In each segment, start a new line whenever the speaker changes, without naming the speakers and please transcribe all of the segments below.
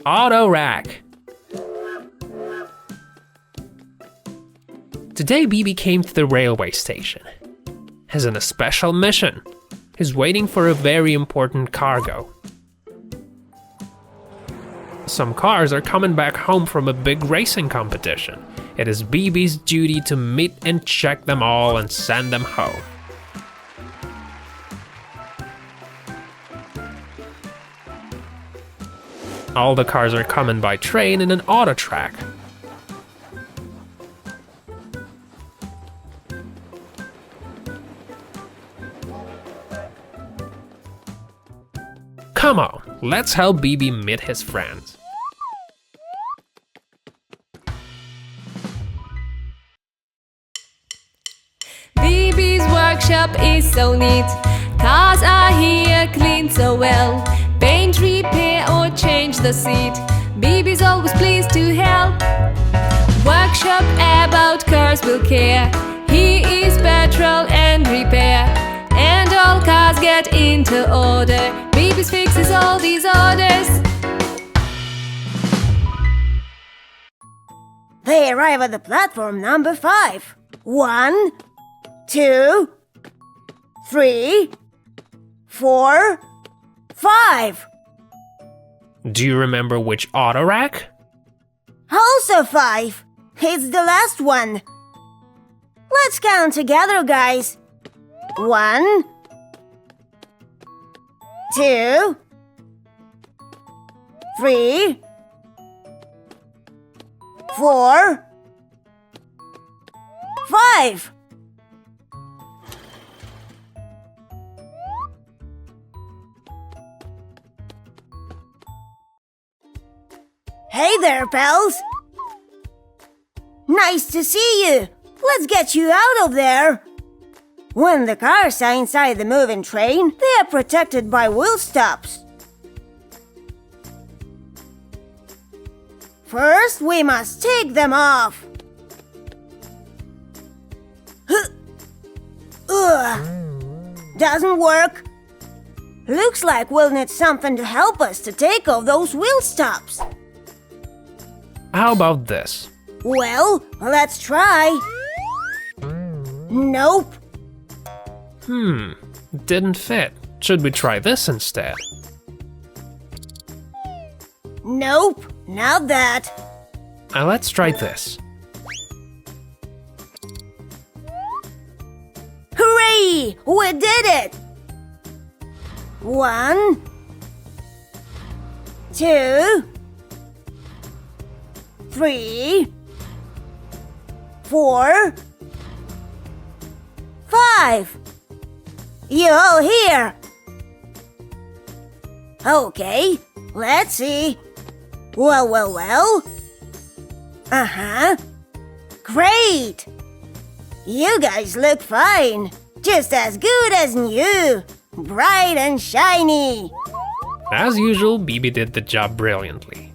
AUTORACK. Today BiBi came to the railway station. He's on a special mission. He's waiting for a very important cargo. Some cars are coming back home from a big racing competition. It is BiBi's duty to meet and check them all and send them home. All the cars are coming by train in an AUTORACK. Come on, let's help BiBi meet his friends.
BiBi's workshop is so neat. Cars are here cleaned so well. Paint, repair or change the seat. BiBi's always pleased to help. Workshop about cars will care. He is petrol and repair. And all cars get into order. BiBi's fixes all these orders.
They arrive at the platform number 5. 1, 2, 3, 4, 5.
Do you remember which AUTORACK?
Also 5. It's the last one. Let's count together, guys. 1, 2, 3, 4, 5. Hey there, pals. Nice to see you. Let's get you out of there. When the cars are inside the moving train, they are protected by wheel stops. First, we must take them off. Doesn't work. Looks like we'll need something to help us to take off those wheel stops.
How about this?
Well, let's try. Nope.
Didn't fit. Should we try this instead?
Nope, not that.
Let's try this.
Hooray! We did it! 1, 2, 3, 4, 5. You all here? Okay, let's see. Well. Great! You guys look fine. Just as good as new. Bright and shiny.
As usual, BiBi did the job brilliantly.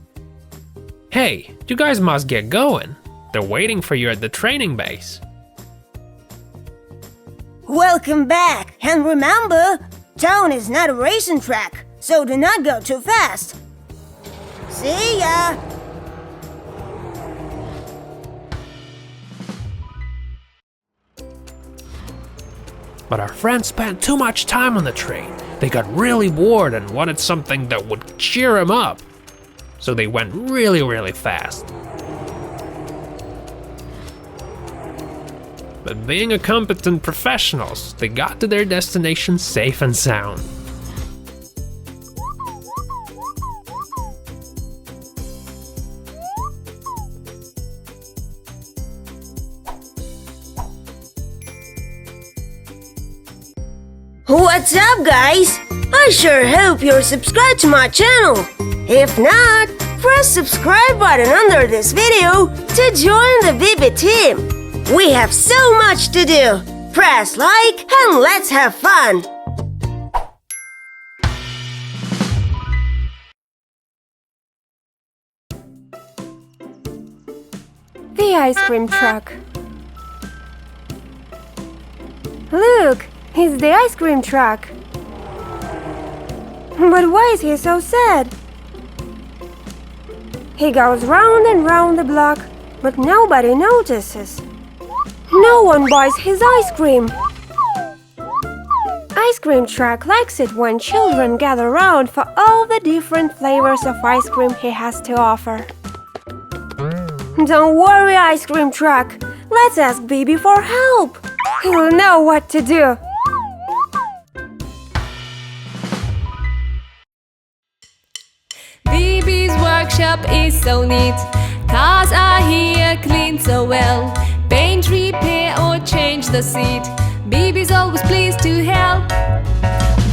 Hey, you guys must get going. They're waiting for you at the training base.
Welcome back, and remember, town is not a racing track, so do not go too fast. See ya!
But our friends spent too much time on the train. They got really bored and wanted something that would cheer them up. So they went really fast. But being a competent professionals, they got to their destination safe and sound.
What's up, guys? I sure hope you're subscribed to my channel. If not, press subscribe button under this video to join the BiBi team. We have so much to do. Press like and let's have fun.
The ice cream truck. Look, it's the ice cream truck. But why is he so sad?
He goes round and round the block, but nobody notices. No one buys his ice cream. Ice cream truck likes it when children gather around for all the different flavors of ice cream he has to offer. Don't worry, ice cream truck. Let's ask BiBi for help. He'll know what to do.
BiBi's workshop is so neat. Cars are here cleaned so well. Paint, repair or change the seat. BiBi's always pleased to help.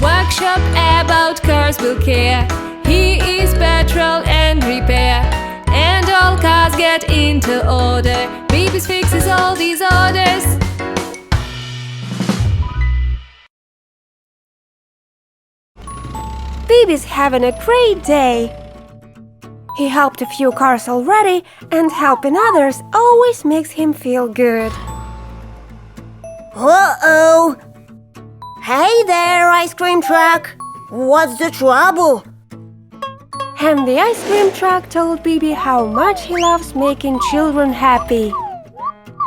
Workshop about cars will care. He is petrol and repair. And all cars get into order. BiBi's fixes all these orders.
BiBi's having a great day. He helped a few cars already, and helping others always makes him feel good. Uh-oh! Hey there, ice cream truck! What's the trouble? And the ice cream truck told BiBi how much he loves making children happy.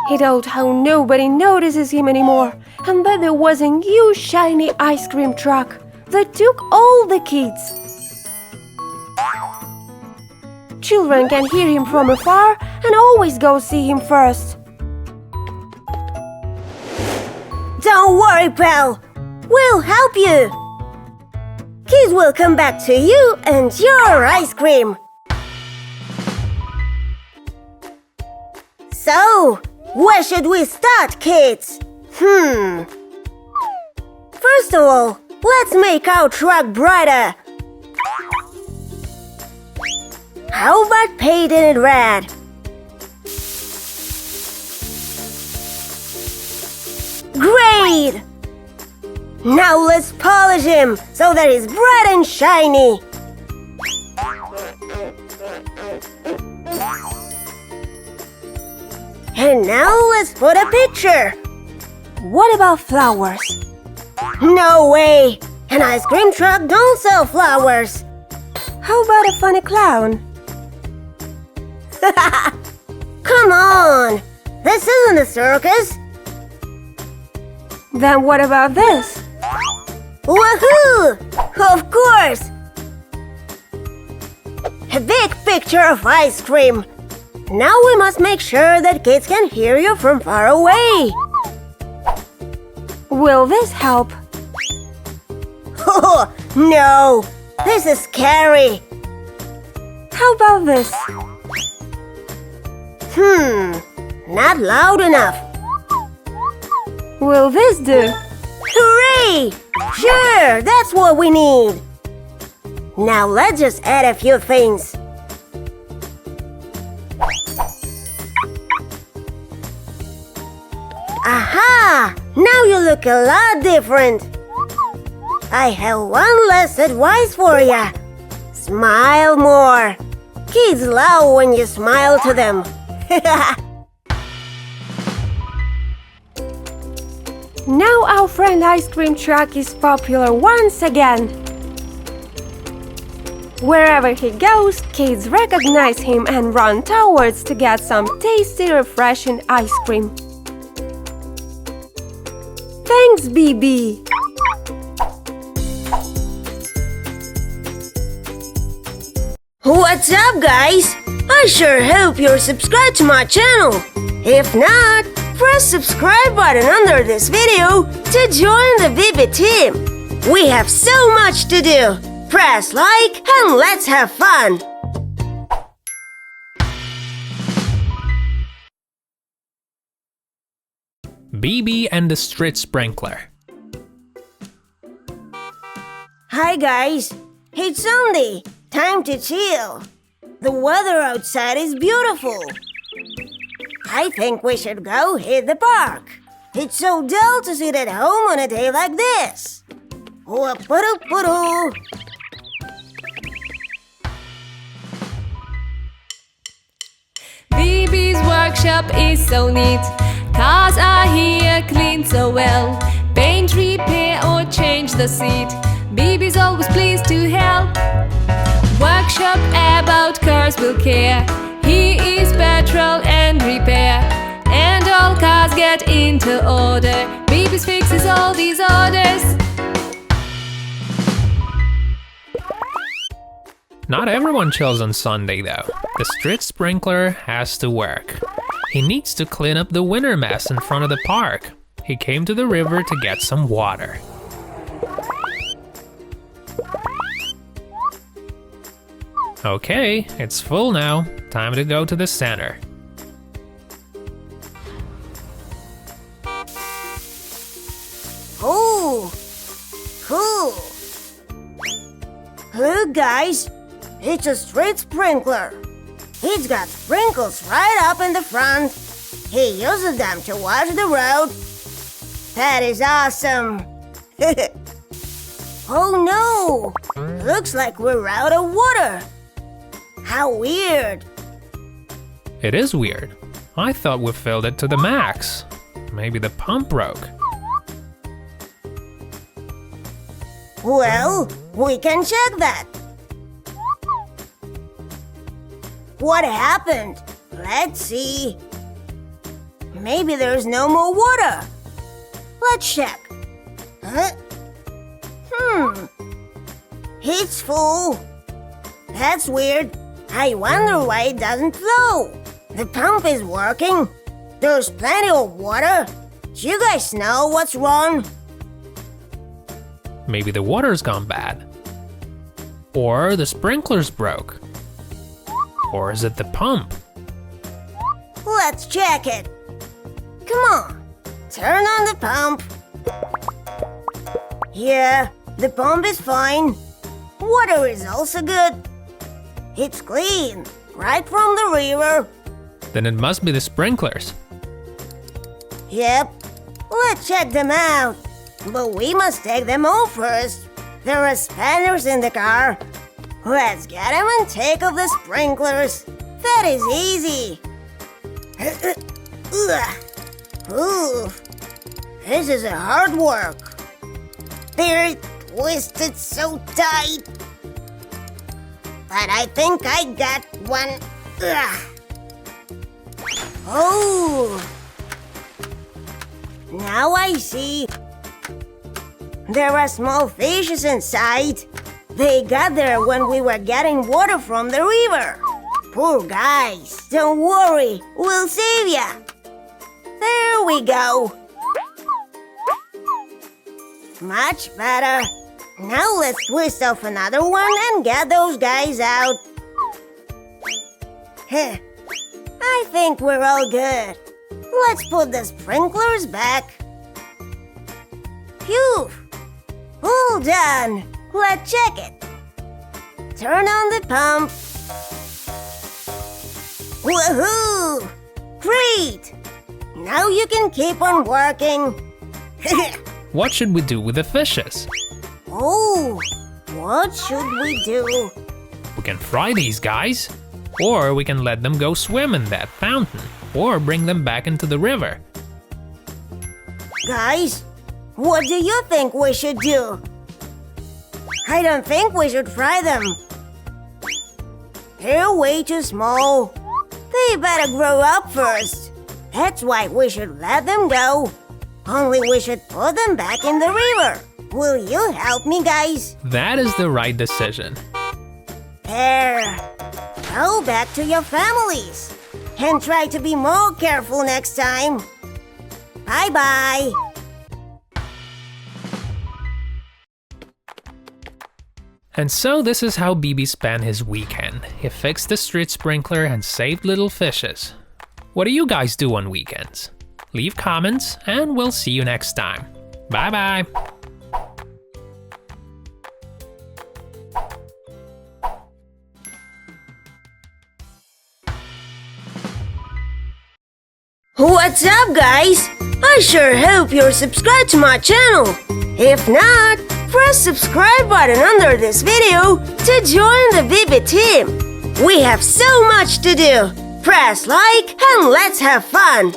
He told how nobody notices him anymore, and that there was a new shiny ice cream truck that took all the kids. Children can hear him from afar and always go see him first. Don't worry, pal. We'll help you. Kids will come back to you and your ice cream. So, where should we start, kids? First of all, let's make our truck brighter. How about painting it red? Great! Now let's polish him so that he's bright and shiny. And now let's put a picture. What about flowers? No way! An ice cream truck don't sell flowers. How about a funny clown? Come on! This isn't a circus. Then what about this? Woohoo! Of course! A big picture of ice cream. Now we must make sure that kids can hear you from far away. Will this help? Oh, no! This is scary. How about this? Not loud enough. Will this do? Hooray! Sure, that's what we need. Now let's just add a few things. Aha! Now you look a lot different. I have one last advice for ya. Smile more. Kids love when you smile to them. Now our friend ice cream truck is popular once again. Wherever he goes, kids recognize him and run towards to get some tasty, refreshing ice cream. Thanks, BiBi! What's up, guys? I sure hope you're subscribed to my channel. If not, press subscribe button under this video to join the BiBi team. We have so much to do. Press like and let's have fun.
BiBi and the street sprinkler.
Hi guys, it's Sunday. Time to chill. The weather outside is beautiful. I think we should go hit the park. It's so dull to sit at home on a day like this. Whoop-a-doo-a-doo.
BiBi's workshop is so neat. Cars are here cleaned so well. Paint, repair or change the seat. BiBi's always pleased to help. Workshop about about cars will care. He is petrol and repair, and all cars get into order. BiBi fixes all these orders.
Not everyone chills on Sunday though. The street sprinkler has to work. He needs to clean up the winter mess in front of the park. He came to the river to get some water. Okay, it's full now. Time to go to the center.
Oh, cool. Look, guys, it's a street sprinkler. It's got sprinkles right up in the front. He uses them to wash the road. That is awesome. Oh no, looks like we're out of water. How weird.
It is weird. I thought we filled it to the max. Maybe the pump broke.
Well, we can check that. What happened? Let's see. Maybe there's no more water. Let's check. Huh? It's full. That's weird. I wonder why it doesn't flow. The pump is working. There's plenty of water. Do you guys know what's wrong?
Maybe the water's gone bad. Or the sprinkler's broke. Or is it the pump?
Let's check it. Come on, turn on the pump. Yeah, the pump is fine. Water is also good. It's clean, right from the river.
Then it must be the sprinklers.
Yep, let's check them out. But we must take them off first. There are spanners in the car. Let's get them and take off the sprinklers. That is easy. Ooh, this is a hard work. They're twisted so tight. But I think I got one. Oh, now I see. There are small fishes inside. They got there when we were getting water from the river. Poor guys. Don't worry, we'll save ya. There we go. Much better. Now let's twist off another one and get those guys out. I think we're all good. Let's put the sprinklers back. Phew! All done. Let's check it. Turn on the pump. Woohoo! Great! Now you can keep on working.
What should we do with the fishes?
Oh, what should we do?
We can fry these guys. Or we can let them go swim in that fountain. Or bring them back into the river.
Guys, what do you think we should do? I don't think we should fry them. They're way too small. They better grow up first. That's why we should let them go. Only we should put them back in the river. Will you help me, guys?
That is the right decision.
There. Go back to your families. And try to be more careful next time. Bye-bye.
And so this is how BiBi spent his weekend. He fixed the street sprinkler and saved little fishes. What do you guys do on weekends? Leave comments and we'll see you next time. Bye bye!
What's up, guys? I sure hope you're subscribed to my channel. If not, press subscribe button under this video to join the BiBi team. We have so much to do. Press like and let's have fun.